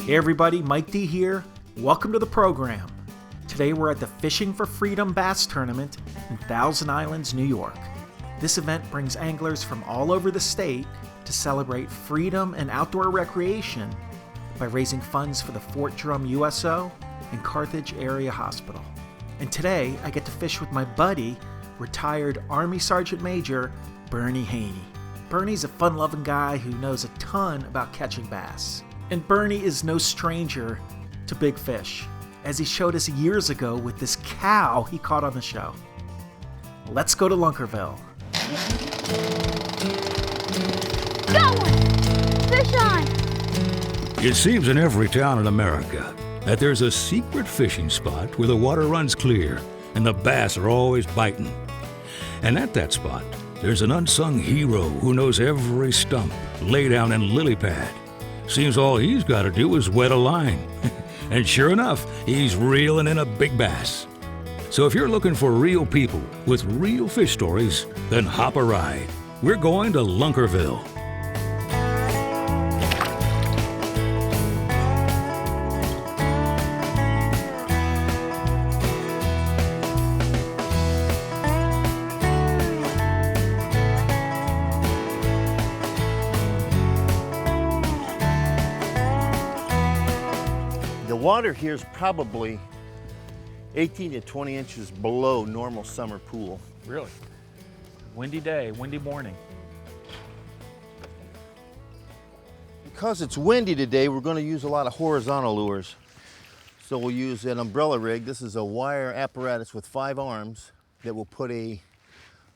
Hey everybody, Mike D here. Welcome to the program. Today we're at the Fishing for Freedom Bass Tournament in Thousand Islands, New York. This event brings anglers from all over the state to celebrate freedom and outdoor recreation by raising funds for the Fort Drum USO and Carthage Area Hospital. And today I get to fish with my buddy, retired Army Sergeant Major Burnie Haney. Burnie's a fun-loving guy who knows a ton about catching bass. And Burnie is no stranger to big fish, as he showed us years ago with this cow he caught on the show. Let's go to Lunkerville. Going! Fish on! It seems in every town in America that there's a secret fishing spot where the water runs clear and the bass are always biting. And at that spot, there's an unsung hero who knows every stump, laydown, and lily pad. Seems all he's got to do is wet a line. And sure enough, he's reeling in a big bass. So if you're looking for real people with real fish stories, then hop a ride. We're going to Lunkerville. The water here is probably 18 to 20 inches below normal summer pool. Really? Windy day, windy morning. Because it's windy today, we're going to use a lot of horizontal lures. So we'll use an umbrella rig. This is a wire apparatus with 5 arms that will put a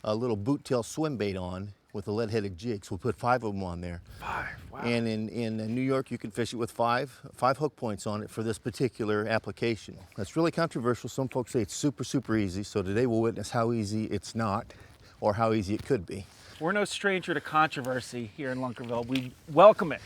little boot tail swim bait on with a lead-headed jig. So we'll put 5 of them on there. 5, wow. And in New York, you can fish it with five hook points on it for this particular application. That's really controversial. Some folks say it's super, super easy. So today we'll witness how easy it's not, or how easy it could be. We're no stranger to controversy here in Lunkerville. We welcome it.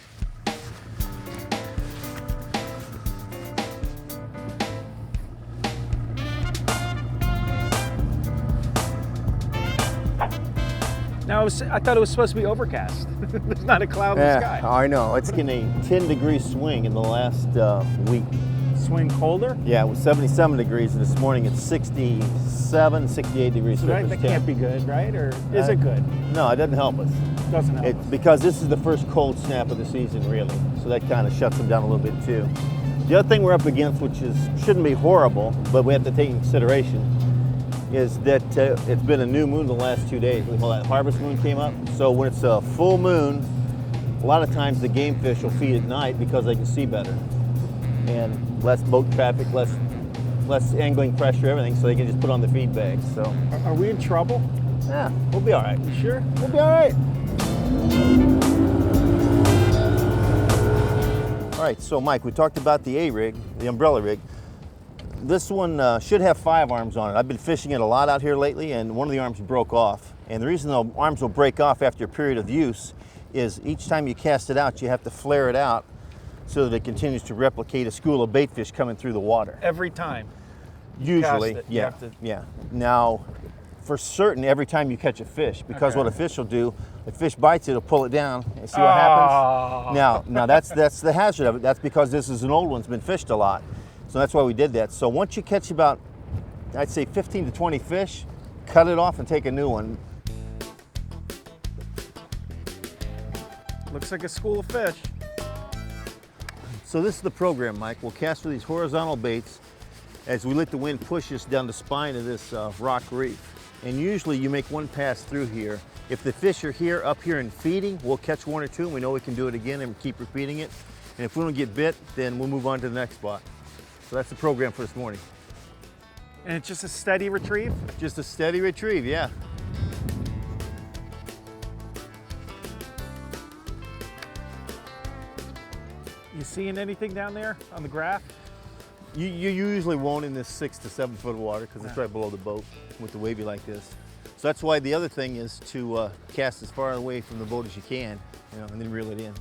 Now, I thought it was supposed to be overcast. There's not a cloud in the sky. I know. It's getting a 10-degree swing in the last week. Swing colder? Yeah, it was 77 degrees, and this morning it's 67, 68 degrees. So that can't be good, right? Or is it good? No, it doesn't help us. Doesn't help. It's because this is the first cold snap of the season, really. So that kind of shuts them down a little bit, too. The other thing we're up against, which shouldn't be horrible, but we have to take into consideration, is that it's been a new moon the last 2 days. Well, that harvest moon came up. So when it's a full moon, a lot of times the game fish will feed at night because they can see better. And less boat traffic, less angling pressure, everything, so they can just put on the feed bags. So Are we in trouble? yeah, we'll be all right. You sure? We'll be all right. All right, so Mike, we talked about the A-rig, the umbrella rig. This one should have 5 arms on it. I've been fishing it a lot out here lately, and one of the arms broke off. And the reason the arms will break off after a period of use is each time you cast it out, you have to flare it out so that it continues to replicate a school of bait fish coming through the water. Every time. Usually, cast it, you yeah, have to- yeah. Now, for certain, every time you catch a fish, because Okay. what a fish will do, if fish bites it, it'll pull it down and see what happens. Now that's the hazard of it. That's because this is an old one, it's been fished a lot. So that's why we did that. So once you catch about, I'd say 15 to 20 fish, cut it off and take a new one. Looks like a school of fish. So this is the program, Mike. We'll cast with these horizontal baits as we let the wind push us down the spine of this rock reef. And usually you make one pass through here. If the fish are up here and feeding, we'll catch 1 or 2 and we know we can do it again and keep repeating it. And if we don't get bit, then we'll move on to the next spot. So that's the program for this morning. And it's just a steady retrieve? Just a steady retrieve, yeah. You seeing anything down there on the graph? You usually won't in this 6 to 7 foot of water because it's right below the boat with the wavy like this. So that's why the other thing is to cast as far away from the boat as you can, and then reel it in.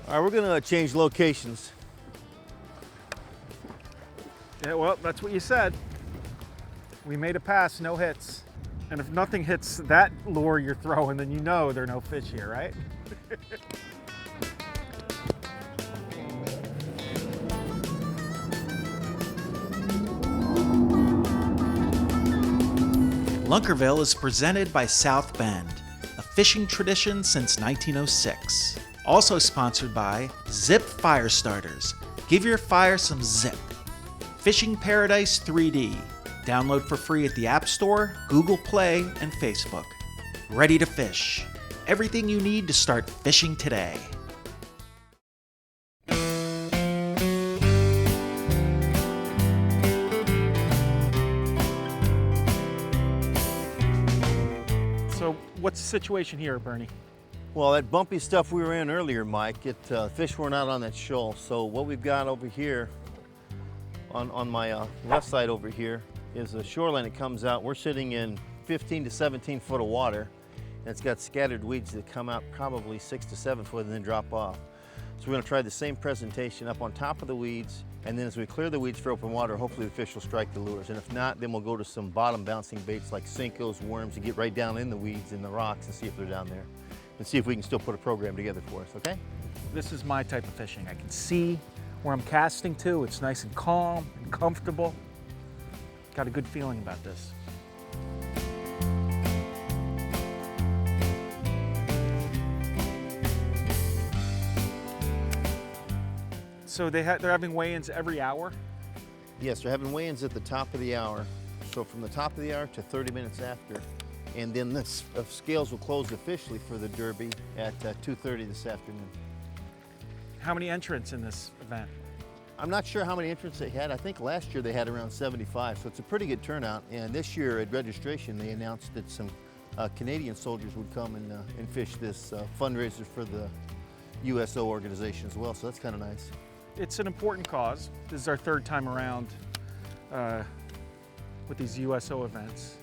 All right, we're gonna change locations. Yeah, well, that's what you said. We made a pass, no hits. And if nothing hits that lure you're throwing, then you know there are no fish here, right? Lunkerville is presented by South Bend, a fishing tradition since 1906. Also sponsored by Zip Fire Starters. Give your fire some zip. Fishing Paradise 3D. Download for free at the App Store, Google Play, and Facebook. Ready to fish. Everything you need to start fishing today. So what's the situation here, Burnie? Well, that bumpy stuff we were in earlier, Mike, fish were not on that shoal. So what we've got over here, on my left side over here, is a shoreline that comes out. We're sitting in 15 to 17 foot of water, and it's got scattered weeds that come out probably 6 to 7 foot and then drop off. So we're gonna try the same presentation up on top of the weeds, and then as we clear the weeds for open water, hopefully the fish will strike the lures. And if not, then we'll go to some bottom bouncing baits like Sinkos, worms, and get right down in the weeds and the rocks and see if they're down there. And see if we can still put a program together for us, okay? This is my type of fishing. I can see where I'm casting to. It's nice and calm and comfortable. Got a good feeling about this. So they're having weigh-ins every hour? Yes, they're having weigh-ins at the top of the hour. So from the top of the hour to 30 minutes after. And then the scales will close officially for the Derby at 2:30 this afternoon. How many entrants in this event? I'm not sure how many entrants they had. I think last year they had around 75, so it's a pretty good turnout. And this year at registration, they announced that some Canadian soldiers would come and fish this fundraiser for the USO organization as well, so that's kind of nice. It's an important cause. This is our third time around with these USO events.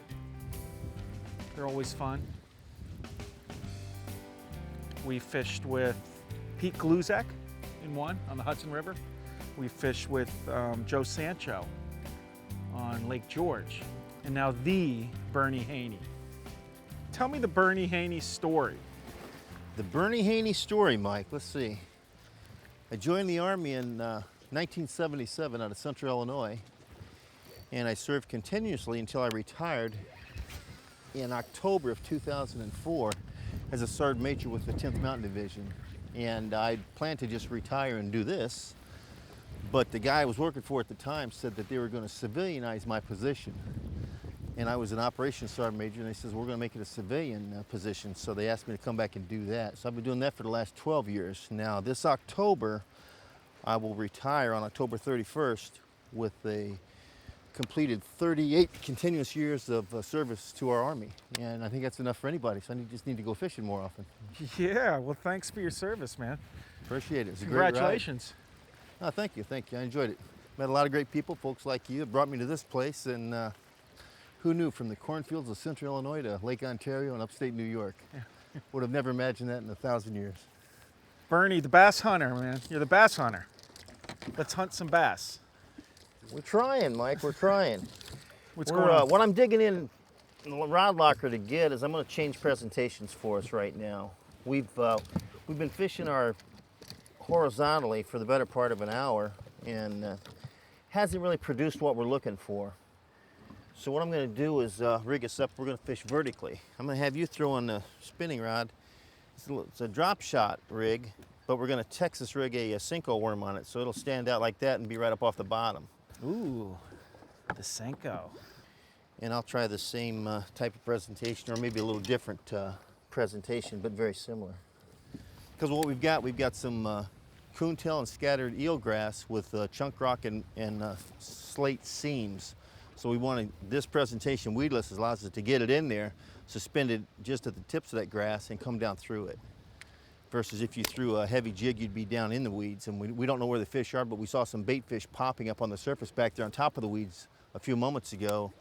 They're always fun. We fished with Pete Gluzek in one on the Hudson River. We fished with Joe Sancho on Lake George. And now the Burnie Haney. Tell me the Burnie Haney story. The Burnie Haney story, Mike, let's see. I joined the Army in 1977 out of Central Illinois, and I served continuously until I retired in October of 2004 as a Sergeant Major with the 10th Mountain Division. And I planned to just retire and do this, but the guy I was working for at the time said that they were going to civilianize my position. And I was an operations sergeant major, and they said, we're going to make it a civilian position. So they asked me to come back and do that. So I've been doing that for the last 12 years. Now this October, I will retire on October 31st with a completed 38 continuous years of service to our Army. And I think that's enough for anybody, so I just need to go fishing more often. Yeah, well, thanks for your service, man. Appreciate it. It's a Congratulations. Great ride. Oh, thank you, thank you. I enjoyed it. Met a lot of great people, folks like you. It brought me to this place, and who knew, from the cornfields of Central Illinois to Lake Ontario and upstate New York. Yeah. Would have never imagined that in 1,000 years. Burnie, the bass hunter, man. You're the bass hunter. Let's hunt some bass. We're trying, Mike, we're trying. What's going on? What I'm digging in the rod locker to get is I'm going to change presentations for us right now. We've been fishing our horizontally for the better part of an hour, and hasn't really produced what we're looking for. So what I'm going to do is rig us up. We're going to fish vertically. I'm going to have you throw on the spinning rod. It's a drop shot rig, but we're going to Texas rig a Senko worm on it, so it'll stand out like that and be right up off the bottom. Ooh, the Senko. And I'll try the same type of presentation, or maybe a little different presentation, but very similar. Because what we've got some coontail and scattered eelgrass with chunk rock and slate seams. So we wanted this presentation weedless allows us to get it in there, suspended just at the tips of that grass and come down through it. Versus if you threw a heavy jig, you'd be down in the weeds. And we don't know where the fish are, but we saw some bait fish popping up on the surface back there on top of the weeds a few moments ago.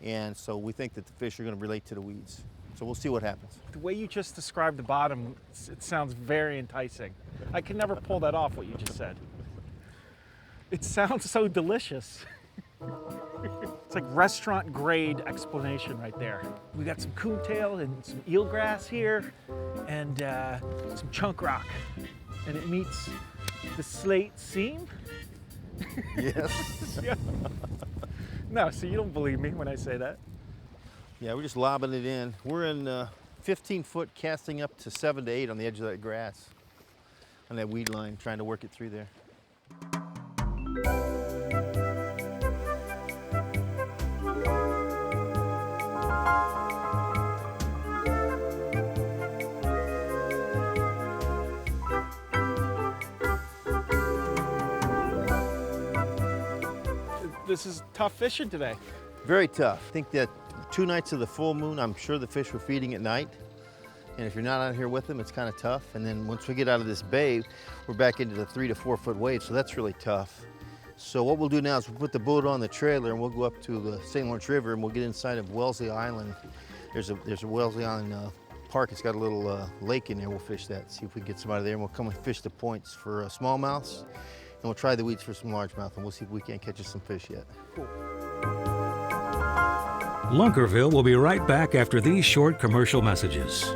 And so we think that the fish are going to relate to the weeds. So we'll see what happens. The way you just described the bottom, it sounds very enticing. I can never pull that off, what you just said. It sounds so delicious. It's like restaurant grade explanation right there. We got some coontail and some eelgrass here and some chunk rock. And it meets the slate seam. Yes. Yeah. No, so you don't believe me when I say that. Yeah, we're just lobbing it in. We're in 15 foot casting up to 7 to 8 on the edge of that grass, on that weed line, trying to work it through there. This is tough fishing today. Very tough. I think that 2 nights of the full moon, I'm sure the fish were feeding at night. And if you're not out here with them, it's kind of tough. And then once we get out of this bay, we're back into the 3 to 4 foot waves, so that's really tough. So what we'll do now is we'll put the boat on the trailer and we'll go up to the St. Lawrence River and we'll get inside of Wellesley Island. There's a Wellesley Island park. It's got a little lake in there. We'll fish that, see if we can get some out of there. And we'll come and fish the points for smallmouths. And we'll try the weeds for some largemouth, and we'll see if we can't catch us some fish yet. Cool. Lunkerville will be right back after these short commercial messages.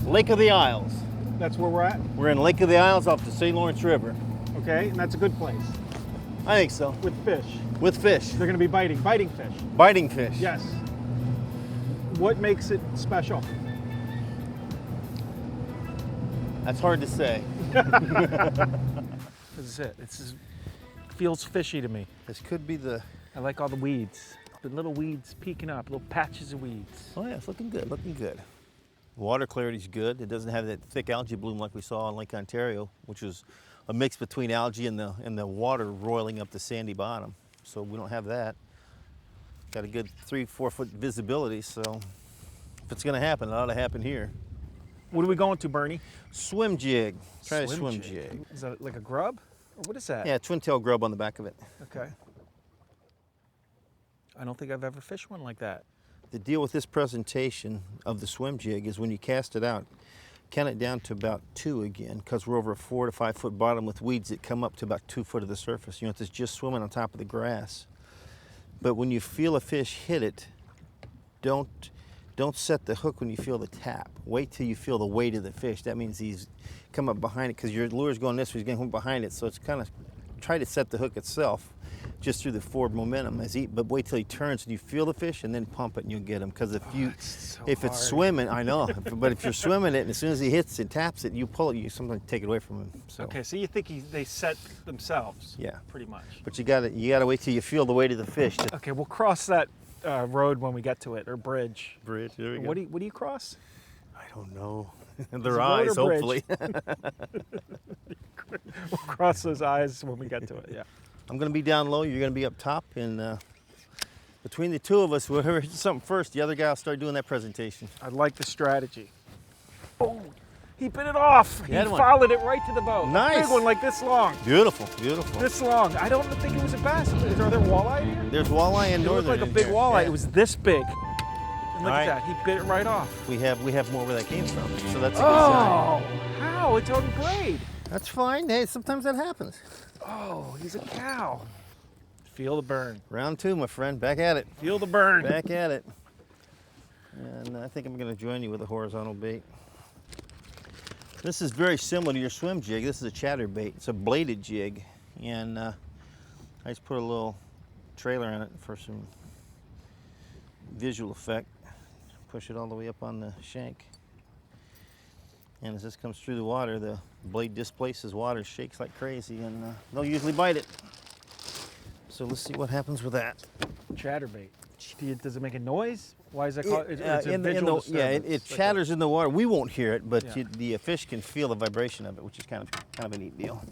Lake of the Isles. That's where we're at? We're in Lake of the Isles off the St. Lawrence River. Okay, and that's a good place. I think so. With fish. With fish. They're gonna be biting fish. Biting fish. Yes. What makes it special? That's hard to say. This is it. Feels fishy to me. This could be the... I like all the weeds. The little weeds peeking up, little patches of weeds. Oh yeah, it's looking good, looking good. Water clarity's good. It doesn't have that thick algae bloom like we saw in Lake Ontario, which is a mix between algae and the water roiling up the sandy bottom. So we don't have that. Got a good 3-4 foot visibility, so if it's gonna happen, it ought to happen here. What are we going to, Burnie? Swim jig. Try a swim jig. jig. Is that like a grub? Or what is that? Yeah, twin tail grub on the back of it. Okay. I don't think I've ever fished one like that. The deal with this presentation of the swim jig is when you cast it out, count it down to about 2 again, because we're over a 4 to 5 foot bottom with weeds that come up to about 2 foot of the surface. You know, it's just swimming on top of the grass. But when you feel a fish hit it, don't set the hook when you feel the tap. Wait till you feel the weight of the fish. That means he's come up behind it, because your lure's going this way, he's going behind it. So it's kind of, try to set the hook itself just through the forward momentum but wait till he turns and you feel the fish and then pump it and you'll get him. Because if it's swimming, I know, but if you're swimming it and as soon as he hits and taps it, you pull it, you sometimes take it away from him. So. Okay, so you think they set themselves? Yeah, pretty much. But you gotta wait till you feel the weight of the fish. Okay, we'll cross that road when we get to it, or bridge. Bridge. There we go. What do you cross? I don't know. Their eyes, hopefully. We'll cross those eyes when we get to it. Yeah. I'm going to be down low. You're going to be up top, and between the two of us, whoever hits something first, the other guy will start doing that presentation. I like the strategy. Boom! He bit it off. He followed it right to the boat. Nice. A big one like this long. Beautiful, beautiful. This long. I don't think it was a bass. Are there walleye here? There's walleye and northern. It looked like a big walleye. Yeah. It was this big. And look at that. He bit it right off. We have more where that came from, so that's a good sign. How? It's on grade. That's fine. Hey, sometimes that happens. Oh, he's a cow. Feel the burn. Round 2, my friend. Back at it. Feel the burn. Back at it. And I think I'm going to join you with a horizontal bait. This is very similar to your swim jig. This is a chatterbait. It's a bladed jig. And I just put a little trailer on it for some visual effect. Push it all the way up on the shank. And as this comes through the water, the blade displaces water, shakes like crazy, and they'll usually bite it. So let's see what happens with that. Chatterbait. Does it make a noise? Why is that called? It's a visual disturbance. Yeah, it chatters in the water. We won't hear it, but yeah. The fish can feel the vibration of it, which is kind of a neat deal.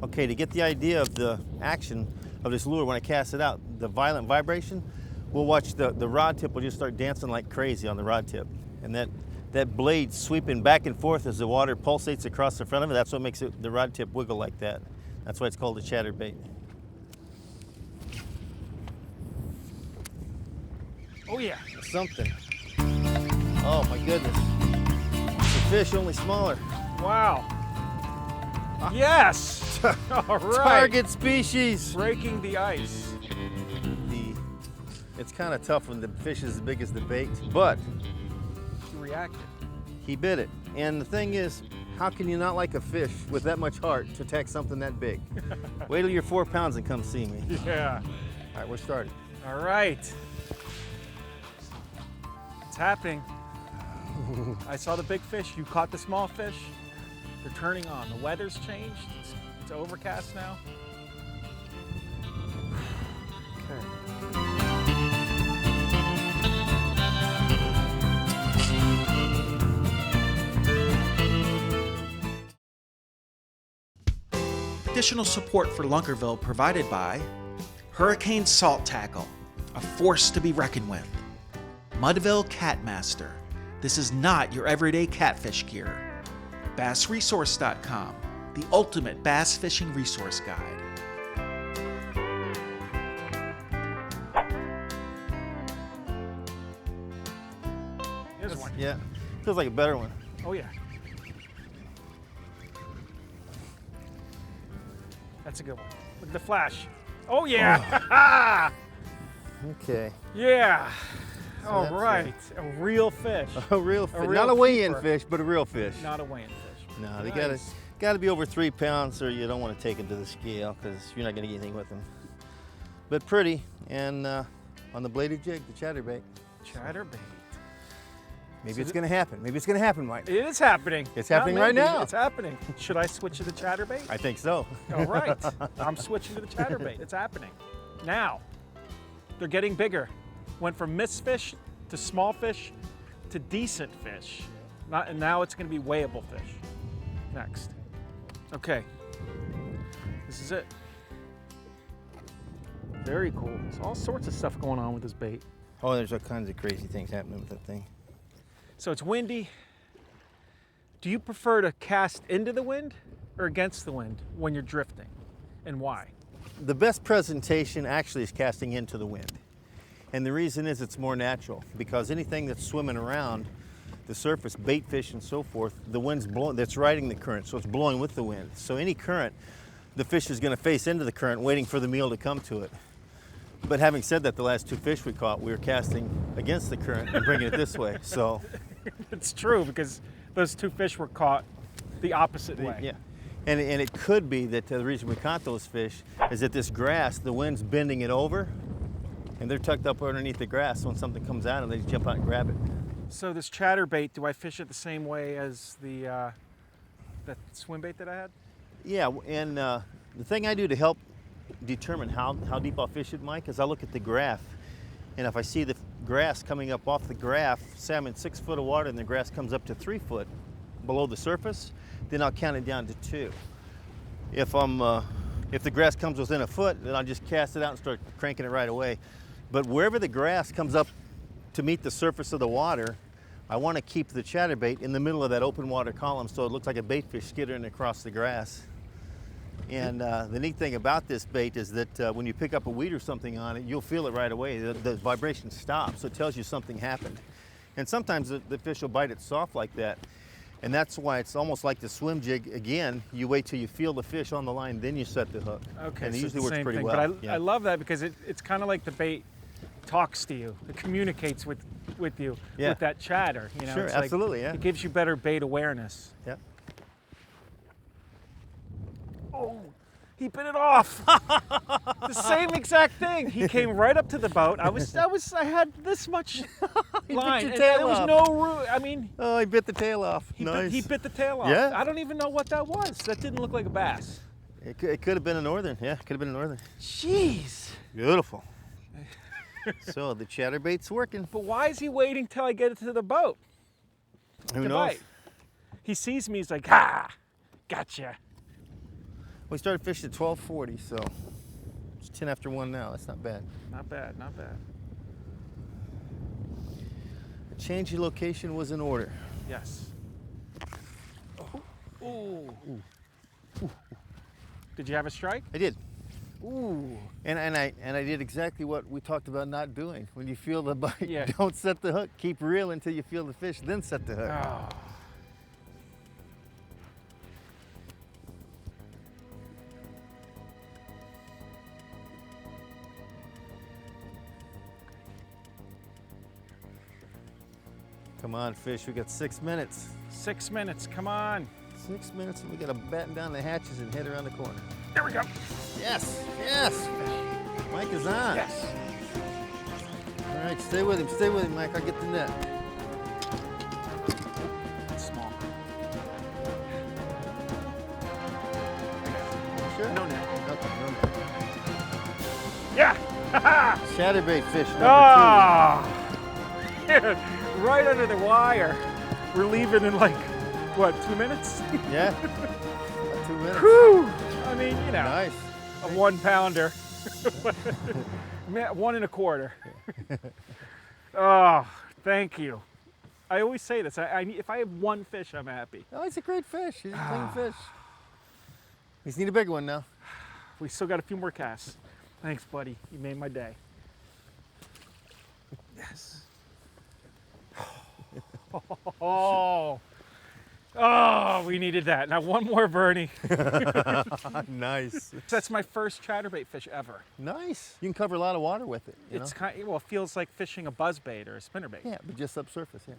Okay, to get the idea of the action of this lure when I cast it out, the violent vibration, we'll watch the rod tip will just start dancing like crazy on the rod tip, and that that blade sweeping back and forth as the water pulsates across the front of it. That's what makes the rod tip wiggle like that. That's why it's called a chatterbait. Oh yeah. Something. Oh my goodness. It's a fish, only smaller. Wow. Yes. All right. Target species. Breaking the ice. It's kind of tough when the fish is as big as the bait, but He reacted. he bit it. And the thing is, how can you not like a fish with that much heart to attack something that big? Wait till you're 4 pounds and come see me. Yeah. All right, we're started. All right. It's happening. I saw the big fish. You caught the small fish. They're turning on. The weather's changed. It's overcast now. Okay. Additional support for Lunkerville provided by Hurricane Salt Tackle, a force to be reckoned with. Mudville Catmaster, this is not your everyday catfish gear. BassResource.com, the ultimate bass fishing resource guide. Here's one. Yeah, feels like a better one. Oh yeah. That's a good one. Look at the flash. Oh yeah. Okay. Yeah. So All that's right. A real fish. A real fish. real Not a weigh-in keeper. fish, but a real fish. Not a weighing fish. No, they Nice. gotta be over 3 pounds, or you don't want to take them to the scale because you're not gonna get anything with them. But pretty, and on the bladed jig, the chatterbait. Chatterbait. Maybe So it's gonna happen. Maybe it's gonna happen, Mike. It is happening. It's Not happening right maybe, now. It's happening. Should I switch to the chatterbait? I think so. All right. I'm switching to the chatterbait. It's happening. Now, they're getting bigger. Went from missed fish to small fish to decent fish. And now it's going to be weighable fish. Next. Okay. This is it. Very cool. There's all sorts of stuff going on with this bait. Oh, there's all kinds of crazy things happening with that thing. So it's windy. Do you prefer to cast into the wind or against the wind when you're drifting? And why? The best presentation actually is casting into the wind. And the reason is it's more natural, because anything that's swimming around the surface, bait fish and so forth, the wind's blowing, that's riding the current, so it's blowing with the wind. So any current, the fish is going to face into the current, waiting for the meal to come to it. But having said that, the last 2 fish we caught, we were casting against the current and bringing it this way. So It's true, because those 2 fish were caught the opposite way. yeah, and it could be that the reason we caught those fish is that this grass, the wind's bending it over, and they're tucked up underneath the grass. So when something comes at them, they just jump out and grab it. So this chatterbait, do I fish it the same way as the that swim bait that I had? Yeah, and the thing I do to help determine how deep I'll fish it, Mike, is I look at the graph. And if I see the grass coming up off the graph, say I'm in 6 foot of water and the grass comes up to 3 foot below the surface, then I'll count it down to 2. If the grass comes within a foot, then I'll just cast it out and start cranking it right away. But wherever the grass comes up to meet the surface of the water, I want to keep the chatterbait in the middle of that open water column so it looks like a bait fish skittering across the grass. And the neat thing about this bait is that when you pick up a weed or something on it, you'll feel it right away. The vibration stops, so it tells you something happened. And sometimes the fish will bite it soft like that. And that's why it's almost like the swim jig. Again, you wait till you feel the fish on the line, then you set the hook. Okay, and it so usually it's the works same pretty thing. well. But I love that, because it's kind of like the bait talks to you. It communicates with you Yeah. with that chatter. You know, Sure, it's like, absolutely, yeah. It gives you better bait awareness. Yep. Oh, he bit it off. The same exact thing. He came right up to the boat. I had this much line. your And tail there was off. no room. I mean, Oh, he bit the tail off. he Nice. bit the tail off. Yeah. I don't even know what that was. That didn't look like a bass. It could have been a northern. Yeah, could have been a northern. Jeez. Beautiful. So the chatterbait's working. But why is he waiting till I get it to the boat Who to knows? bite? He sees me. He's like, "Ha, gotcha." We started fishing at 12:40, so it's 10 after 1 now. That's not bad. Not bad. Not bad. The change of location was in order. Yes. Ooh. Did you have a strike? I did. Ooh. And I did exactly what we talked about not doing. When you feel the bite, Yeah. don't set the hook. Keep reeling until you feel the fish, then set the hook. Oh. Come on, fish. We got 6 minutes. 6 minutes, come on. 6 minutes, and we got to batten down the hatches and head around the corner. There we go. Yes, yes. Mike is on. Yes. All right, stay with him, Mike. I'll get the net. It's small. Sure? No net. Okay, no net. Yeah. Chatterbait fish number Dude, right under the wire. We're leaving in like, what, 2 minutes? 2. Yeah, about 2 minutes. Whew. I mean, you know, Nice. a 1 pounder. 1 1/4. Oh, thank you. I always say this. If I have one fish, I'm happy. Oh, he's a great fish. He's a clean fish. We just need a bigger one now. We still got a few more casts. Thanks, buddy. You made my day. Yes. Oh, we needed that. Now one more Burnie. Nice. That's my first chatterbait fish ever. Nice. You can cover a lot of water with it. You It's know? kind well, it feels like fishing a buzzbait or a spinnerbait. Yeah, but just subsurface, yeah.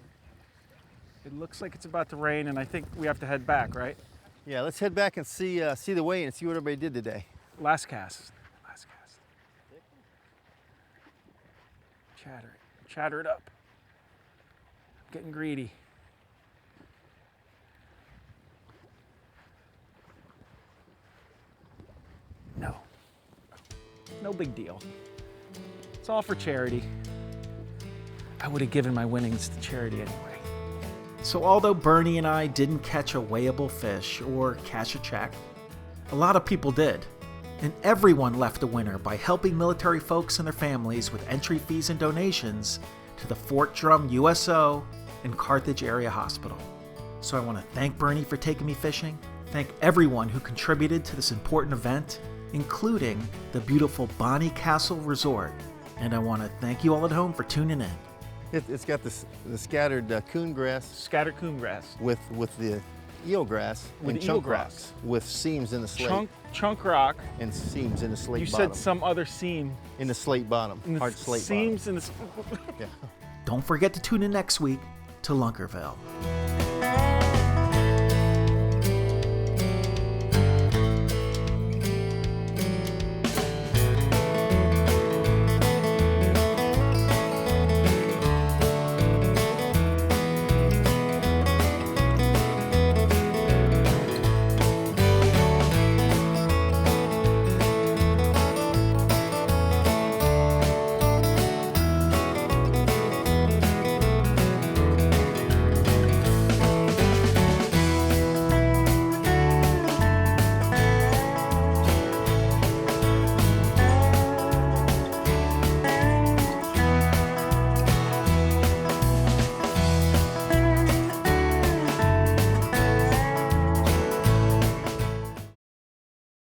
It looks like it's about to rain, and I think we have to head back, right? Yeah, let's head back and see the weigh and see what everybody did today. Last cast. Last cast. Chatter it. Chatter it up. I'm getting greedy. No. No big deal. It's all for charity. I would have given my winnings to charity anyway. So although Burnie and I didn't catch a weighable fish or cash a check, a lot of people did. And everyone left a winner by helping military folks and their families with entry fees and donations to the Fort Drum USO and Carthage Area Hospital. So I want to thank Burnie for taking me fishing, thank everyone who contributed to this important event, including the beautiful Bonnie Castle Resort, and I want to thank you all at home for tuning in. It's got the scattered coon grass Scattered coon grass. with the eel grass With and eel chunk grass. rocks with seams in the slate Chunk rock. and seams in the slate You bottom. said some other seam. in the slate bottom, In the hard slate seams in the. bottom. Yeah. Don't forget to tune in next week to Lunkerville.